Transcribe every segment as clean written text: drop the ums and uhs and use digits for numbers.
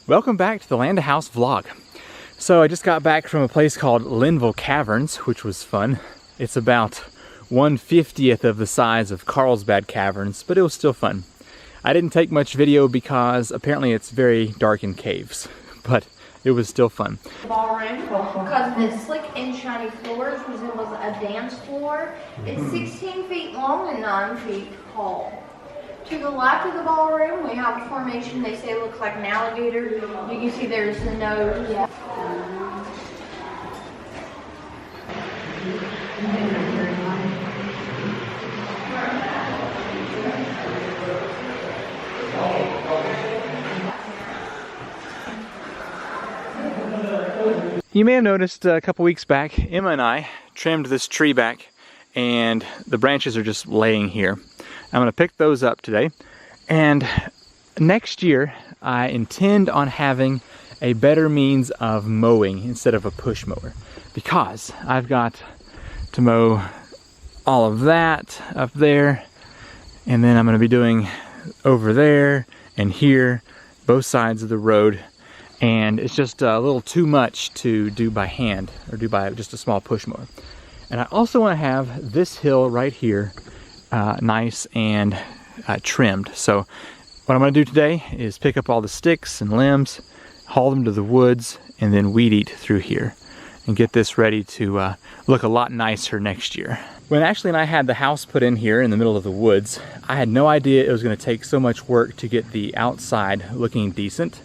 Welcome back to the Land of House vlog. So I just got back from a place called Linville Caverns, which was fun. It's about 1/50th of the size of Carlsbad Caverns, but it was still fun. I didn't take much video because apparently it's very dark in caves, but it was still fun. Ballroom, because the slick and shiny floors resembles a dance floor. It's 16 feet long and 9 feet tall. To the left of the ballroom, we have a formation they say looks like an alligator. You can see there's the nose. Yeah. You may have noticed a couple weeks back, Emma and I trimmed this tree back and the branches are just laying here. I'm going to pick those up today, and next year I intend on having a better means of mowing instead of a push mower, because I've got to mow all of that up there, and then I'm going to be doing over there and here, both sides of the road, and it's just a little too much to do by hand or do by just a small push mower. And I also want to have this hill right here nice and trimmed. So what I'm going to do today is pick up all the sticks and limbs, haul them to the woods, and then weed eat through here and get this ready to look a lot nicer next year. When Ashley and I had the house put in here in the middle of the woods, I had no idea it was going to take so much work to get the outside looking decent.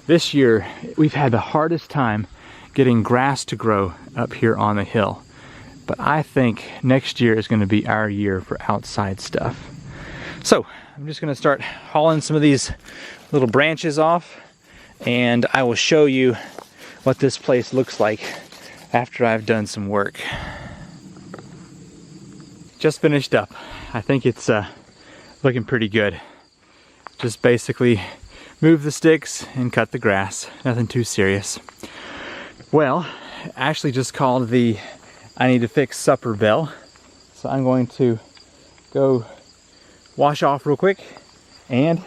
This year we've had the hardest time getting grass to grow up here on the hill. But I think next year is going to be our year for outside stuff. So I'm just going to start hauling some of these little branches off, and I will show you what this place looks like after I've done some work. Just finished up. I think it's looking pretty good. Just basically move the sticks and cut the grass. Nothing too serious. Well, Ashley just called the I need to fix supper bell. So I'm going to go wash off real quick and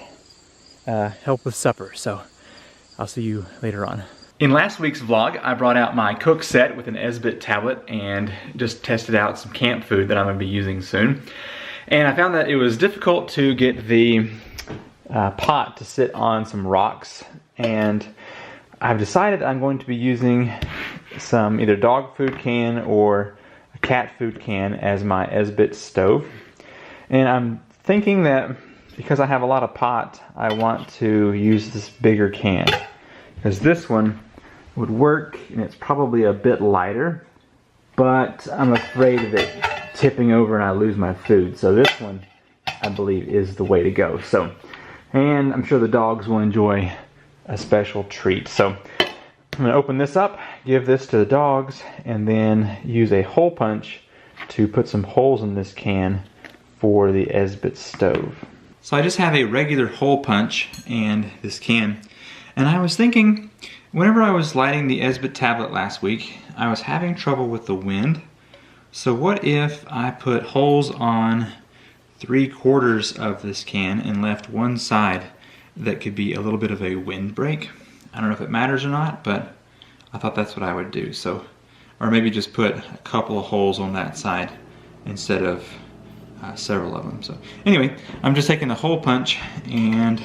help with supper. So I'll see you later on. In last week's vlog, I brought out my cook set with an Esbit tablet and just tested out some camp food that I'm going to be using soon. And I found that it was difficult to get the pot to sit on some rocks, and I've decided I'm going to be using some either dog food can or a cat food can as my Esbit stove. And I'm thinking that because I have a lot of pot, I want to use this bigger can, because this one would work and it's probably a bit lighter, but I'm afraid of it tipping over and I lose my food. So this one, I believe, is the way to go. So, and I'm sure the dogs will enjoy a special treat. So I'm going to open this up, give this to the dogs, and then use a hole punch to put some holes in this can for the Esbit stove. So I just have a regular hole punch and this can, and I was thinking, whenever I was lighting the Esbit tablet last week, I was having trouble with the wind. So what if I put holes on 3/4 of this can and left one side that could be a little bit of a windbreak? I don't know if it matters or not, but I thought that's what I would do. So, or maybe just put a couple of holes on that side instead of several of them. So anyway, I'm just taking a hole punch and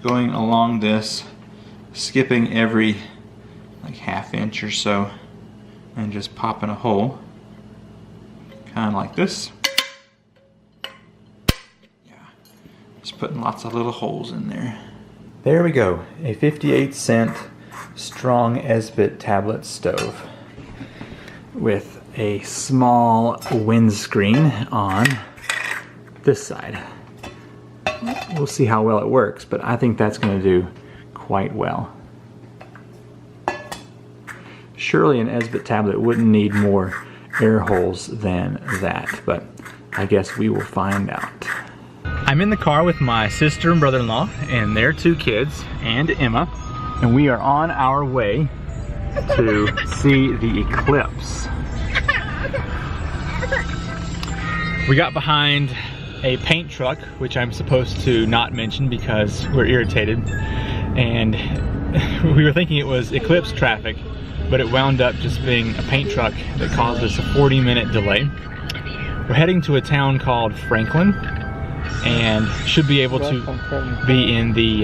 going along this, skipping every like 1/2 inch or so, and just popping a hole, kind of like this. Yeah, just putting lots of little holes in there. There we go, a 58-cent strong Esbit tablet stove with a small windscreen on this side. We'll see how well it works, but I think that's going to do quite well. Surely an Esbit tablet wouldn't need more air holes than that, but I guess we will find out. I'm in the car with my sister and brother-in-law and their 2 kids and Emma, and we are on our way to see the eclipse. We got behind a paint truck, which I'm supposed to not mention because we're irritated, and we were thinking it was Eclipse traffic, but it wound up just being a paint truck that caused us a 40-minute delay. We're heading to a town called Franklin, and should be able to be in the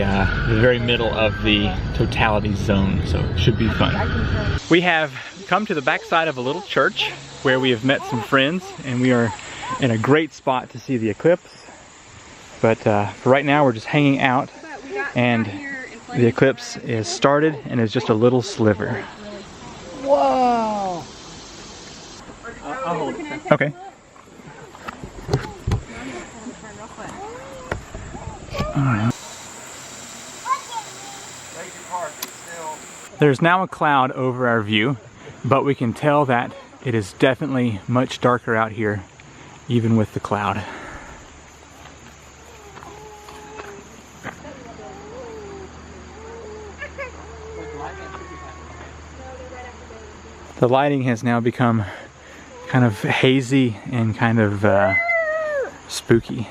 very middle of the totality zone, so it should be fun. We have come to the backside of a little church where we have met some friends, and we are in a great spot to see the eclipse. But for right now, we're just hanging out, and the eclipse is started and is just a little sliver. Whoa! I'll hold it. Okay. Alright. There's now a cloud over our view, but we can tell that it is definitely much darker out here, even with the cloud. The lighting has now become kind of hazy and kind of spooky.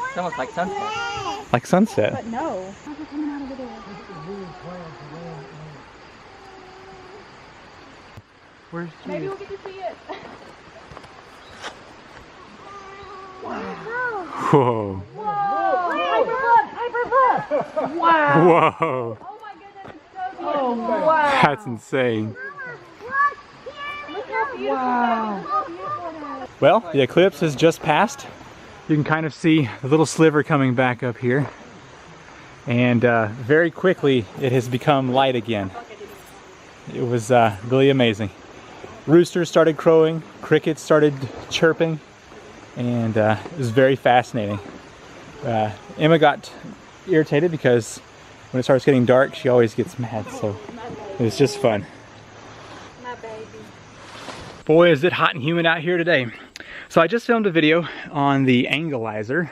It's almost like sunset. Like sunset. But no. Where's Maybe we'll get to see it. Whoa. Whoa! Hyperlook! Wow! Whoa. Oh my goodness, it's so beautiful. Oh, wow! That's insane. Look how beautiful Wow. that is. Look how beautiful it is. Well, the eclipse has just passed. You can kind of see the little sliver coming back up here. And very quickly, it has become light again. It was really amazing. Roosters started crowing, crickets started chirping, and it was very fascinating. Emma got irritated because when it starts getting dark, she always gets mad, so it was just fun. My baby. Boy, is it hot and humid out here today. So I just filmed a video on the angleizer,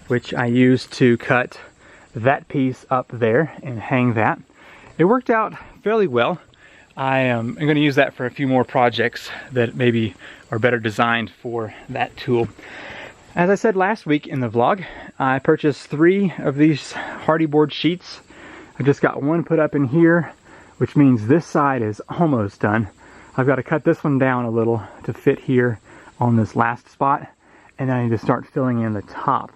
which I used to cut that piece up there and hang that. It worked out fairly well. I am going to use that for a few more projects that maybe are better designed for that tool. As I said last week in the vlog, I purchased 3 of these hardy board sheets. I just got one put up in here, which means this side is almost done. I've got to cut this one down a little to fit here on this last spot, and then I need to start filling in the top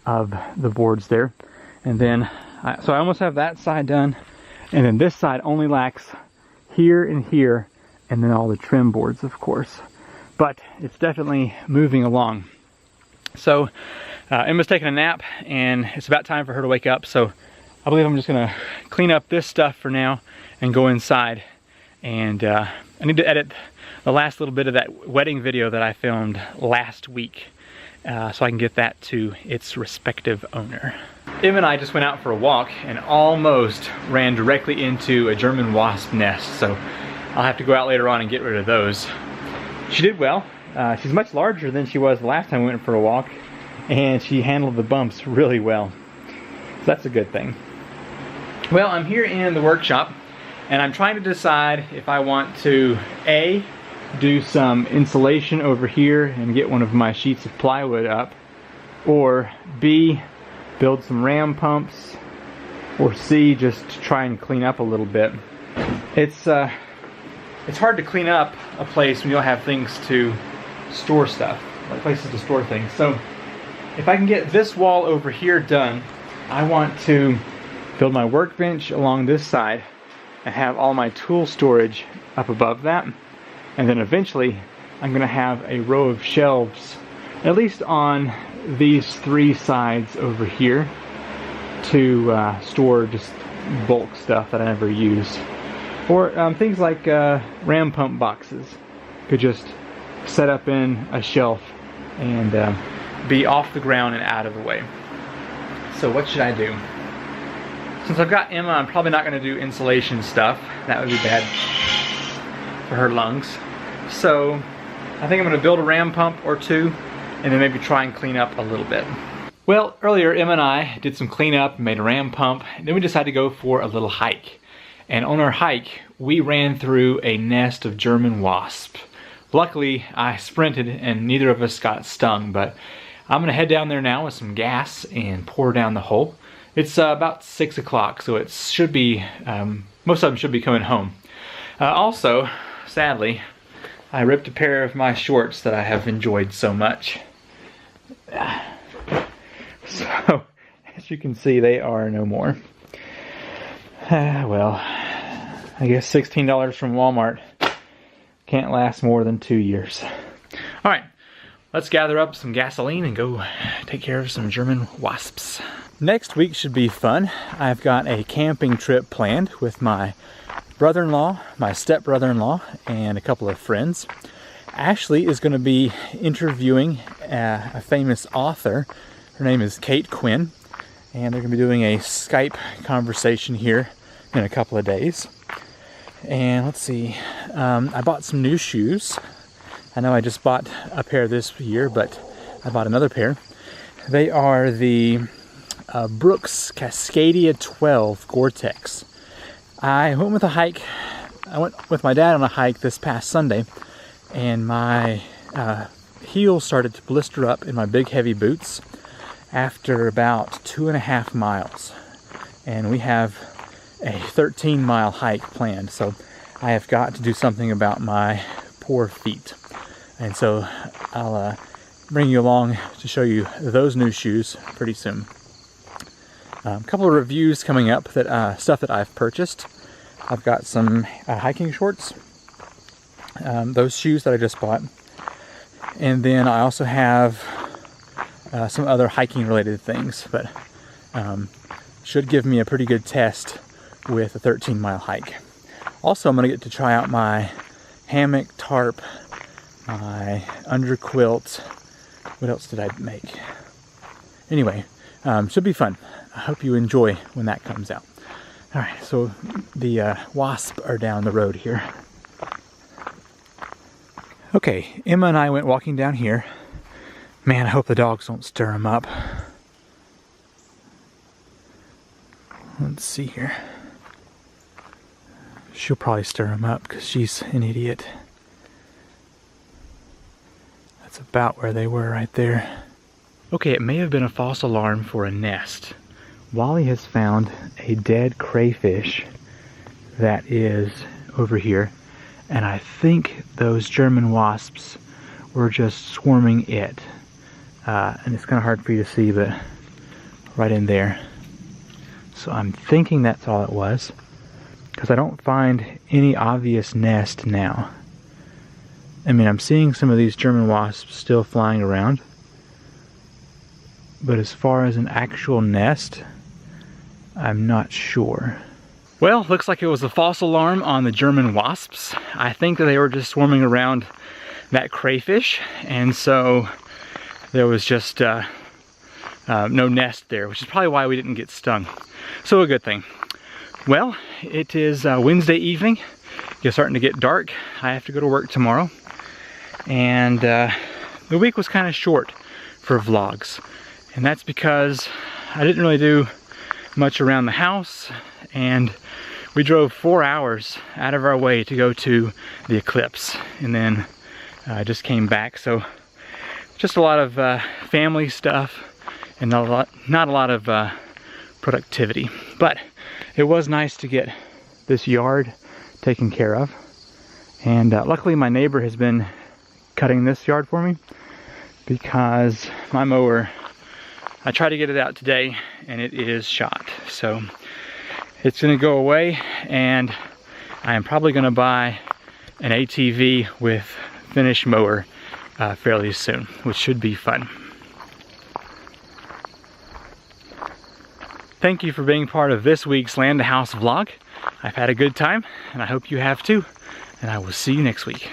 of the boards there. And then, so I almost have that side done, and then this side only lacks here and here, and then all the trim boards, of course. But it's definitely moving along. So Emma's taking a nap, and it's about time for her to wake up, so I believe I'm just gonna clean up this stuff for now and go inside. And I need to edit the last little bit of that wedding video that I filmed last week, so I can get that to its respective owner. Emma and I just went out for a walk and almost ran directly into a German wasp nest, so I'll have to go out later on and get rid of those. She did well. She's much larger than she was the last time we went for a walk, and she handled the bumps really well. So that's a good thing. Well, I'm here in the workshop, and I'm trying to decide if I want to A, do some insulation over here and get one of my sheets of plywood up, or B, build some ram pumps, or C, just try and clean up a little bit. It's hard to clean up a place when you don't have things to store stuff, like places to store things. So if I can get this wall over here done, I want to build my workbench along this side and have all my tool storage up above that. And then eventually I'm gonna have a row of shelves, at least on these 3 sides over here, to store just bulk stuff that I never use. Or things like ram pump boxes could just set up in a shelf and be off the ground and out of the way. So what should I do? Since I've got Emma, I'm probably not going to do insulation stuff. That would be bad for her lungs. So I think I'm going to build a ram pump or 2 and then maybe try and clean up a little bit. Well, earlier Emma and I did some cleanup, made a ram pump, and then we decided to go for a little hike. And on our hike, we ran through a nest of German wasps. Luckily, I sprinted and neither of us got stung, but I'm gonna head down there now with some gas and pour down the hole It's about 6 o'clock, so it should be, most of them should be coming home. Also, sadly, I ripped a pair of my shorts that I have enjoyed so much. So, as you can see, they are no more. Well, I guess $16 from Walmart can't last more than 2 years. Alright, let's gather up some gasoline and go take care of some German wasps. Next week should be fun. I've got a camping trip planned with my brother-in-law, my step-brother-in-law, and a couple of friends. Ashley is going to be interviewing a famous author. Her name is Kate Quinn, and they're going to be doing a Skype conversation here in a couple of days. And let's see, I bought some new shoes. I know I just bought a pair this year, but I bought another pair. They are the Brooks Cascadia 12 Gore-Tex. I went with a hike. I went with my dad on a hike this past Sunday, and my heels started to blister up in my big heavy boots after about 2.5 miles. And we have a 13-mile hike planned, so I have got to do something about my poor feet. And so I'll bring you along to show you those new shoes pretty soon. A couple of reviews coming up, that stuff that I've purchased. I've got some hiking shorts, those shoes that I just bought, and then I also have some other hiking related things, but should give me a pretty good test with a 13-mile hike. Also, I'm going to get to try out my hammock, tarp, my underquilt. What else did I make? Anyway, should be fun. I hope you enjoy when that comes out. Alright, so the wasps are down the road here. Okay, Emma and I went walking down here. Man, I hope the dogs don't stir them up. Let's see here. She'll probably stir them up because she's an idiot. That's about where they were right there. Okay, it may have been a false alarm for a nest. Wally has found a dead crayfish that is over here, and I think those German wasps were just swarming it. And it's kind of hard for you to see, but right in there. So I'm thinking that's all it was, because I don't find any obvious nest now. I mean, I'm seeing some of these German wasps still flying around, but as far as an actual nest, I'm not sure. Well, looks like it was a false alarm on the German wasps. I think that they were just swarming around that crayfish, and so there was just no nest there, which is probably why we didn't get stung. So a good thing. Well, it is Wednesday evening. It's starting to get dark. I have to go to work tomorrow. And the week was kind of short for vlogs. And that's because I didn't really do much around the house, and we drove 4 hours out of our way to go to the Eclipse, and then just came back. So just a lot of family stuff and not a lot of productivity. But it was nice to get this yard taken care of, and luckily my neighbor has been cutting this yard for me, because my mower, I tried to get it out today and it is shot. So it's gonna go away, and I am probably gonna buy an ATV with finish mower fairly soon, which should be fun. Thank you for being part of this week's Land to House vlog. I've had a good time, and I hope you have too, and I will see you next week.